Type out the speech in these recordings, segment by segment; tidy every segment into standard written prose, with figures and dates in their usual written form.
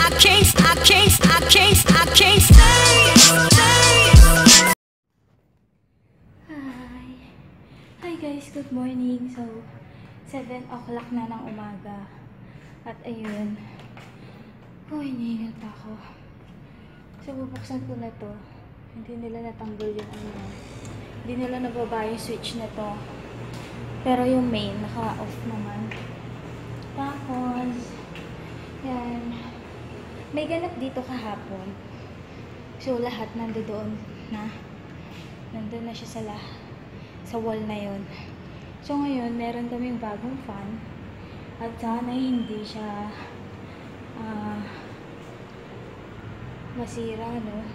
Hi guys, good morning. So, 7 o'clock na ng umaga. At ayun. Hinihingal pa ako. So, bubuksan ko na to. Hindi nila natanggal yung ano. Hindi nila nababa yung switch na to. Pero yung main, naka-off naman. Tapos, yan. May ganap dito kahapon. So, lahat nandoon na. Nandun na siya sa wall na yon. So, ngayon, meron kaming bagong fan. At sana hindi siya masira, no?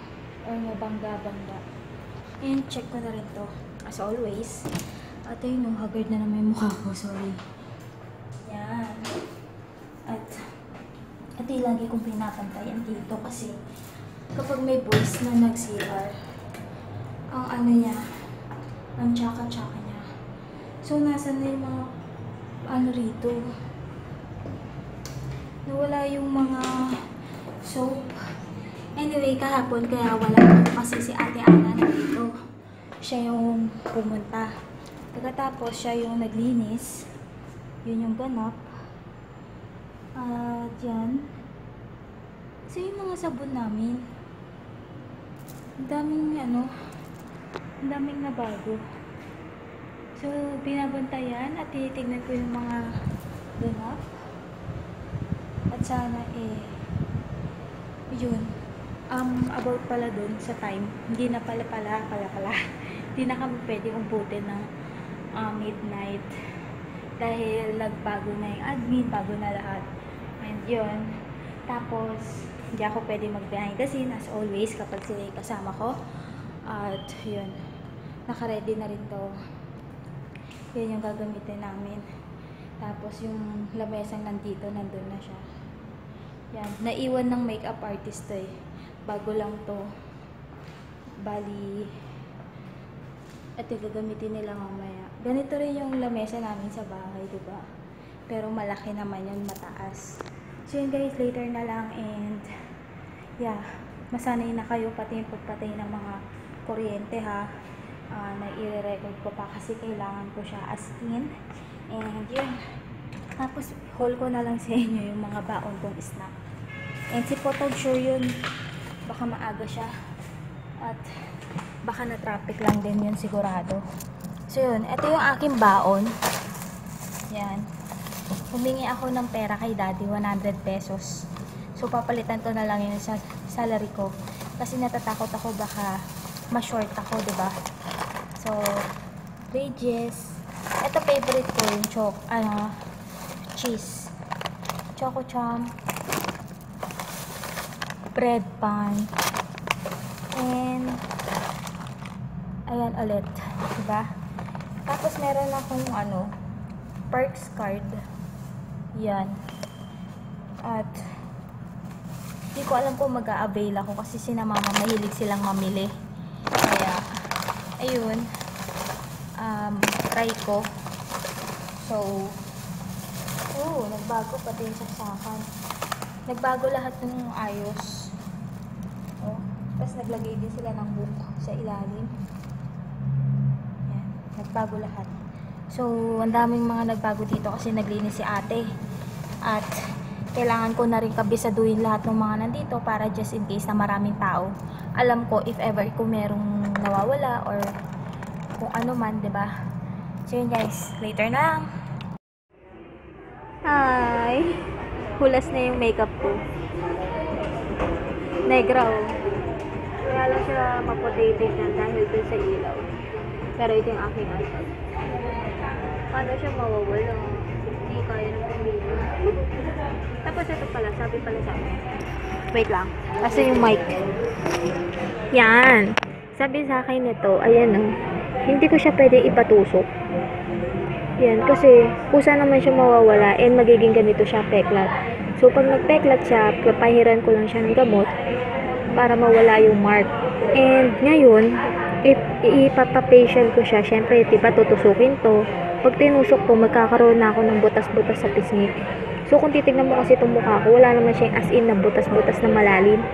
Or mabangga-bangga. And check ko na rin to. As always. At ayun, haggard na naman yung mukha ko. Sorry. Yan. At ito lagi kong pinapantayan dito kasi kapag may voice na nag-CR, ang ano niya, ang tsaka-tsaka niya. So, nasa na yung mga ano rito. Nawala yung mga soap. Anyway, kahapon kaya wala ako kasi si Ate Ana nandito. Siya yung pumunta. Pagkatapos, siya yung naglinis. Yun yung ganap. At yan. So, yung mga sabon namin. Ang daming ang daming nabago. So, binabantayan at tinitignan ko yung mga ganap. At sana yun. About pala dun sa time, hindi na pala. Hindi na kami pwede umputin ng midnight. Dahil nagbago na yung admin, bago na lahat. And yun. Tapos, hindi ako pwede mag-behind the scene as always kapag sila yung kasama ko. At yun. Naka-ready na rin to. Yun yung gagamitin namin. Tapos yung lamesang nandito, nandun na siya. Yan. Naiwan ng makeup artist to eh. Bago lang to. Bali, ito gagamitin nila mamaya. Ganito rin yung lamesa namin sa bahay, diba? Pero malaki naman yun, mataas. So yun guys, later na lang and yeah, masanay na kayo pati yung pagpatay ng mga kuryente ha. Na i-record ko pa kasi kailangan ko siya as in. And yun. Tapos haul ko na lang sa inyo yung mga baon kong snack. And si Potog sure yun, baka maaga siya. At baka na traffic lang din yun sigurado. So yun, ito yung aking baon. Yan. Humingi ako ng pera kay daddy, 100 pesos. So papalitan ko na lang yun sa salary ko. Kasi natatakot ako baka ma-short ako, diba? So, Regis. Ito favorite ko yung cheese. Choco Chomp. Bread pan. And ayan ulit, diba? Tapos meron akong perks card. Yan. At hindi ko alam kung mag-a-avail ako kasi sina mama mahilig silang mamili. Kaya ayun. Try ko. So, nagbago pati yung saksakan. Nagbago lahat ng ayos. Tapos naglagay din sila ng book sa ilalim. Yan. Nagbago lahat. So, ang daming mga nagbago dito kasi naglinis si ate. At kailangan ko na rin kabisaduhin lahat ng mga nandito para just in case na maraming tao. Alam ko if ever kung merong nawawala or kung ano man, diba? So yun guys, later na lang. Hi! Hulas na yung makeup ko. Negra Kaya lang siya mapotated na dahil dun sa ilaw. Pero ito yung aking asal. Paano siya mawawala? Hindi kaya ng pamilya. Tapos ito pala, sabi pala sa akin. Wait lang. Kasi yung mic. Yan. Sabi sa akin nito, ayan hindi ko siya pwede ipatusok. Yan, kasi kusa naman siya mawawala and magiging ganito siya, peklat. So, pag nagpeklat siya, papahiran ko lang siya ng gamot para mawala yung mark. And ngayon, if ipapafacial ko siya, syempre, diba, tutusukin to. Pag tinusok to, magkakaroon na ako ng butas-butas sa pisngi. So, kung titignan mo kasi itong mukha ko, wala naman siyang as in na butas-butas na malalim.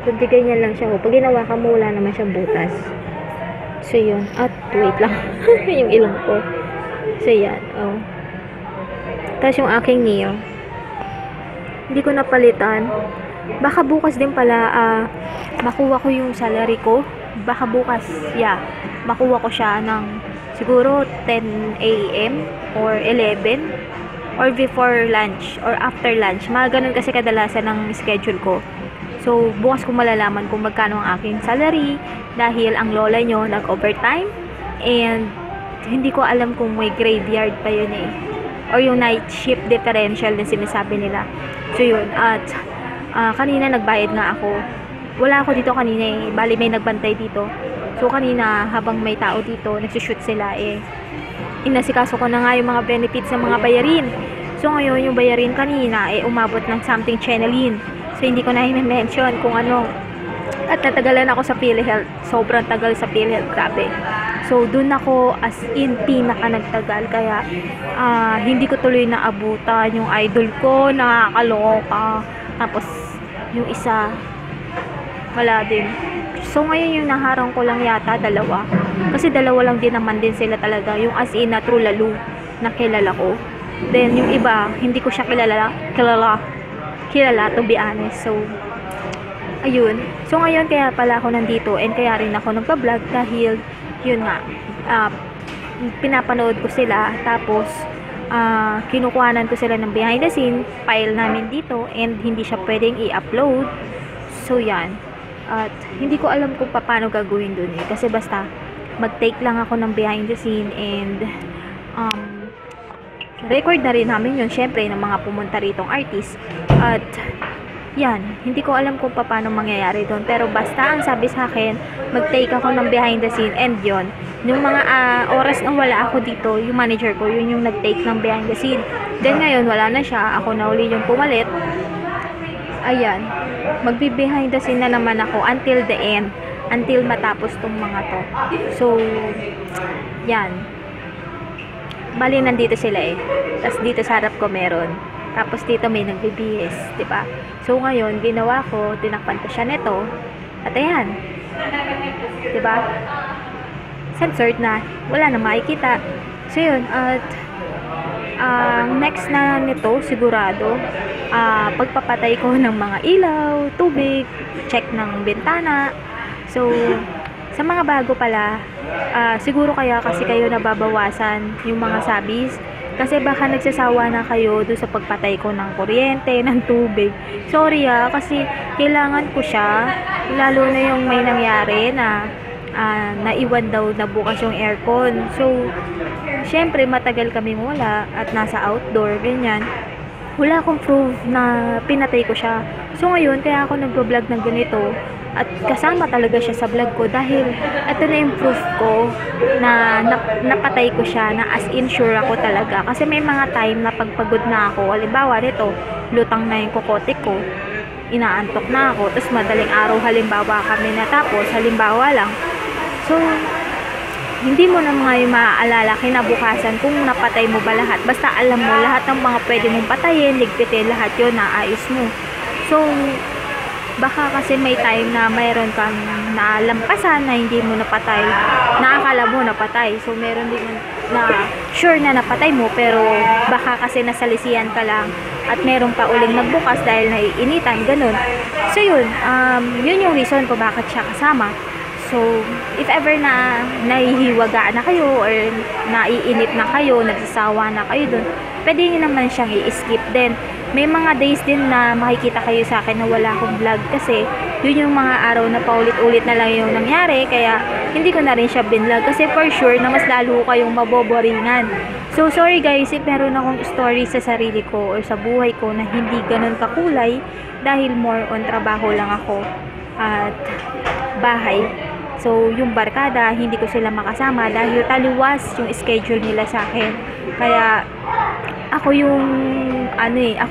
Kundi ganyan lang siya. Pag ginawa ka mo, wala naman siyang butas. So, yun. At, wait lang. Yung ilong ko. So, yan. Oh. Tapos yung aking nail. Hindi ko napalitan. Baka bukas din pala, makuha ko yung salary ko. Baka bukas, makuha ko siya ng siguro 10 a.m. or 11 or before lunch or after lunch. Mga ganun kasi kadalasan ng schedule ko. So, bukas ko malalaman kung magkano ang aking salary dahil ang lola nyo nag-overtime and hindi ko alam kung may graveyard pa yun or yung night shift differential na sinasabi nila. So, yun. At kanina nagbayad nga ako. Wala ako dito kanina bali may nagbantay dito. So, kanina habang may tao dito, nagsushoot sila inasikaso ko na nga yung mga benefits ng mga bayarin. So, ngayon yung bayarin kanina umabot ng something chenelin. So, hindi ko na i-mention kung ano. At natagalan ako sa PhilHealth. Sobrang tagal sa PhilHealth, grabe. So, dun ako as in pinaka nagtagal. Kaya, hindi ko tuloy naabutan yung idol ko, nakakaloka. Tapos, yung isa, wala din. So, ngayon yung naharang ko lang yata, dalawa. Kasi dalawa lang din naman din sila talaga. Yung as in na true lalo na kilala ko. Then, yung iba, hindi ko siya kilala to be honest. So, ayun. So, ngayon kaya pala ako nandito and kaya rin ako nagpa-vlog dahil yun nga, pinapanood ko sila tapos kinukuhanan ko sila ng behind the scene file namin dito and hindi siya pwedeng i-upload. So, yan. At hindi ko alam kung paano gagawin dun kasi basta mag-take lang ako ng behind the scene and record na rin namin yun syempre ng mga pumunta ritong artist. At yan, hindi ko alam kung paano mangyayari doon. Pero basta ang sabi sa akin, mag-take ako ng behind the scene and yon. Yung mga oras na wala ako dito, yung manager ko, yun yung nag-take ng behind the scene. Then ngayon, wala na siya. Ako na uli yung pumalit. Ayan, magbe-behind the scene na naman ako until the end. Until matapos tong mga to. So, yan. Bali, nandito sila Tapos dito sa harap ko meron. Tapos dito may nagbibihis, di ba? So ngayon, ginawa ko, tinakpan ko siya nito. At ayan. Di ba? Censored na. Wala na makikita. So yun, at next na nito, sigurado, pagpapatay ko ng mga ilaw, tubig, check ng bintana. So, sa mga bago pala, siguro kaya kasi kayo nababawasan yung mga sabis. Kasi baka nagsasawa na kayo doon sa pagpatay ko ng kuryente, ng tubig. Sorry kasi kailangan ko siya. Lalo na yung may nangyari na naiwan daw na bukas yung aircon. So, syempre matagal kami wala at nasa outdoor, ganyan. Wala akong proof na pinatay ko siya. So, ngayon, kaya ako nagbo-vlog ng ganito. At kasama talaga siya sa vlog ko dahil ito na yung proof ko na napatay ko siya, na as in sure ako talaga. Kasi may mga time na pagpagod na ako, halimbawa nito, lutang na yung kokote ko, inaantok na ako, tapos madaling araw halimbawa kami natapos, halimbawa lang. So, hindi mo na mga maaalala kinabukasan kung napatay mo ba lahat. Basta alam mo, lahat ng mga pwede mong patayin, ligpitin, lahat yun, naayos mo. So, baka kasi may time na mayroon kang nalampasan na hindi mo napatay, naakala mo napatay. So, meron din na sure na napatay mo, pero baka kasi nasalisihan ka lang at meron pa uling nagbukas dahil naiinitan, ganun. So, yun. Yun yung reason ko bakit siya kasama. So, if ever na nahihiwagaan na kayo or naiinit na kayo, nagsasawa na kayo dun, pwede nyo naman siyang i-skip din. May mga days din na makikita kayo sa akin na wala akong vlog kasi yun yung mga araw na paulit-ulit na lang yung nangyari, kaya hindi ko na rin siya binlog kasi for sure na mas lalo kayong maboboringan. So, sorry guys if meron akong story sa sarili ko or sa buhay ko na hindi ganun kakulay dahil more on trabaho lang ako at bahay. So, yung barkada, hindi ko sila makasama dahil taliwas yung schedule nila sa akin. Kaya, ako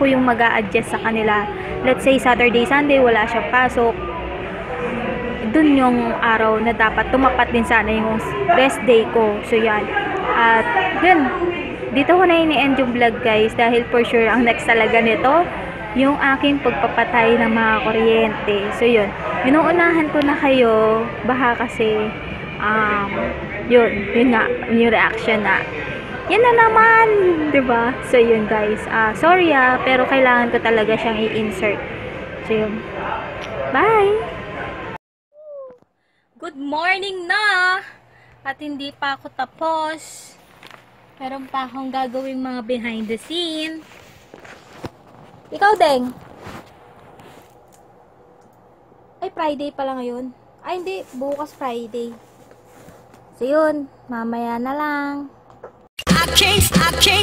yung mag-a-adjust sa kanila. Let's say, Saturday, Sunday, wala siyang pasok. Dun yung araw na dapat tumapat din sana yung rest day ko. So, yan. At, yun. dito ko na ini-end yung vlog guys, dahil for sure ang next talaga nito yung aking pagpapatay ng mga kuryente. So yun, inuunahan ko na kayo, baka kasi yun nga, yung reaction na yan na naman, 'di ba? So yun guys, sorry pero kailangan ko talaga siyang i-insert. So yun, bye. Good morning na. At hindi pa ako tapos. Meron pa akong gagawing mga behind the scene. Ikaw, Deng. Ay, Friday pala ngayon. Ay, hindi. Bukas Friday. So, yun. Mamaya na lang. I can't stay.